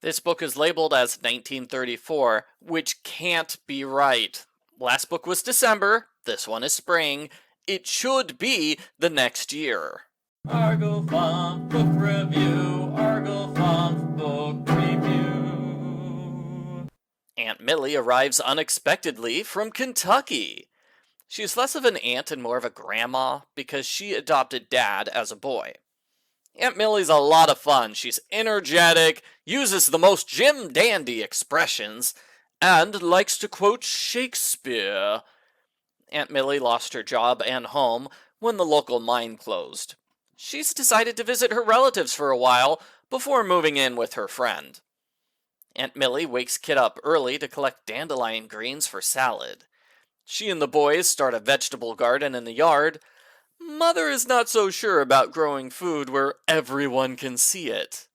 This book is labeled as 1934, which can't be right. Last book was December, this one is spring. It should be the next year. Argo Funk Book Review, Argo Funk Book Review. Aunt Millie arrives unexpectedly from Kentucky. She's less of an aunt and more of a grandma because she adopted Dad as a boy. Aunt Millie's a lot of fun. She's energetic, uses the most Jim Dandy expressions, and likes to quote Shakespeare. Aunt Millie lost her job and home when the local mine closed. She's decided to visit her relatives for a while before moving in with her friend. Aunt Millie wakes Kit up early to collect dandelion greens for salad. She and the boys start a vegetable garden in the yard. Mother is not so sure about growing food where everyone can see it.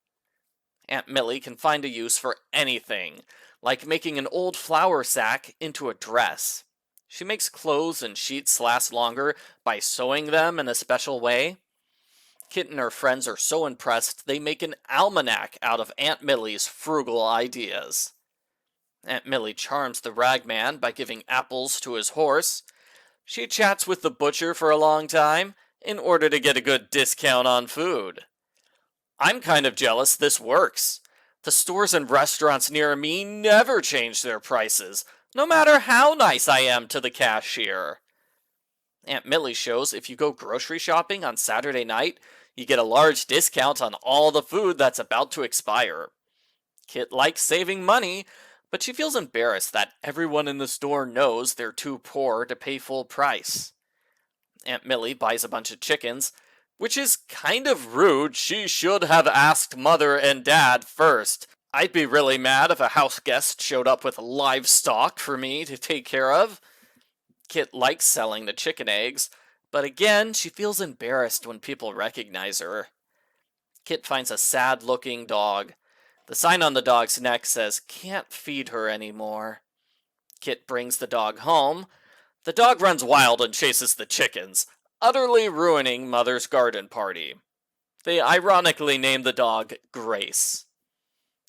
Aunt Millie can find a use for anything, like making an old flour sack into a dress. She makes clothes and sheets last longer by sewing them in a special way. Kit and her friends are so impressed they make an almanac out of Aunt Millie's frugal ideas. Aunt Millie charms the ragman by giving apples to his horse. She chats with the butcher for a long time in order to get a good discount on food. I'm kind of jealous this works. The stores and restaurants near me never change their prices, no matter how nice I am to the cashier. Aunt Millie shows if you go grocery shopping on Saturday night, you get a large discount on all the food that's about to expire. Kit likes saving money, but she feels embarrassed that everyone in the store knows they're too poor to pay full price. Aunt Millie buys a bunch of chickens, which is kind of rude. She should have asked Mother and Dad first. I'd be really mad if a house guest showed up with livestock for me to take care of. Kit likes selling the chicken eggs, but again, she feels embarrassed when people recognize her. Kit finds a sad-looking dog. The sign on the dog's neck says, "Can't feed her anymore." Kit brings the dog home. The dog runs wild and chases the chickens, utterly ruining Mother's garden party. They ironically name the dog Grace.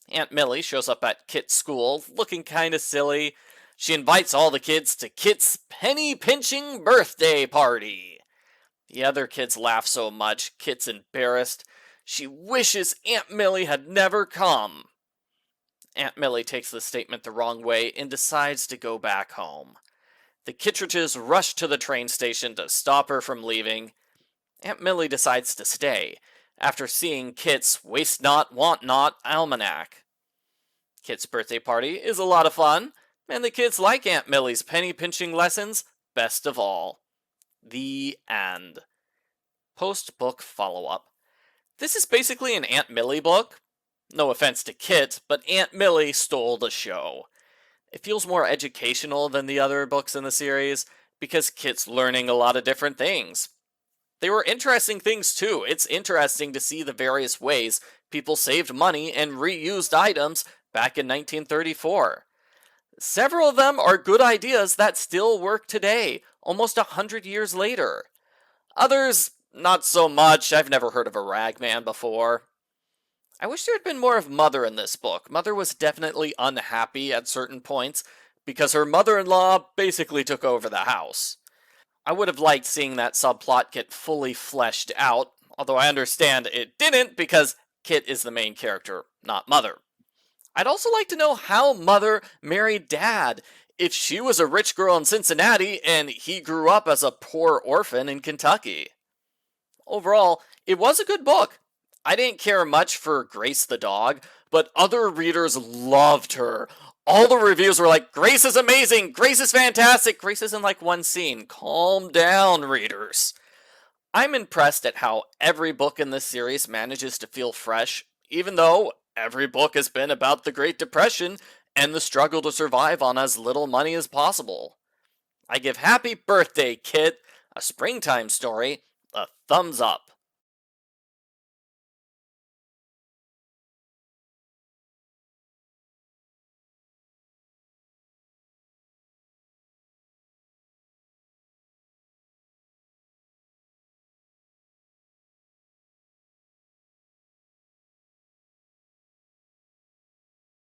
Aunt Millie shows up at Kit's school, looking kinda silly. She invites all the kids to Kit's penny-pinching birthday party. The other kids laugh so much, Kit's embarrassed. She wishes Aunt Millie had never come. Aunt Millie takes the statement the wrong way and decides to go back home. The Kittredges rush to the train station to stop her from leaving. Aunt Millie decides to stay, after seeing Kit's Waste Not, Want Not almanac. Kit's birthday party is a lot of fun, and the kids like Aunt Millie's penny-pinching lessons best of all. The end. Post-book follow-up. This is basically an Aunt Millie book. No offense to Kit, but Aunt Millie stole the show. It feels more educational than the other books in the series, because Kit's learning a lot of different things. They were interesting things too. It's interesting to see the various ways people saved money and reused items back in 1934. Several of them are good ideas that still work today, almost 100 years later. Others, not so much. I've never heard of a ragman before. I wish there had been more of Mother in this book. Mother was definitely unhappy at certain points because her mother-in-law basically took over the house. I would have liked seeing that subplot get fully fleshed out, although I understand it didn't because Kit is the main character, not Mother. I'd also like to know how Mother married Dad, if she was a rich girl in Cincinnati and he grew up as a poor orphan in Kentucky. Overall, it was a good book. I didn't care much for Grace the dog, but other readers loved her. All the reviews were like, Grace is amazing, Grace is fantastic, Grace is in like one scene. Calm down, readers. I'm impressed at how every book in this series manages to feel fresh, even though every book has been about the Great Depression and the struggle to survive on as little money as possible. I give Happy Birthday, Kit, a springtime story, a thumbs up.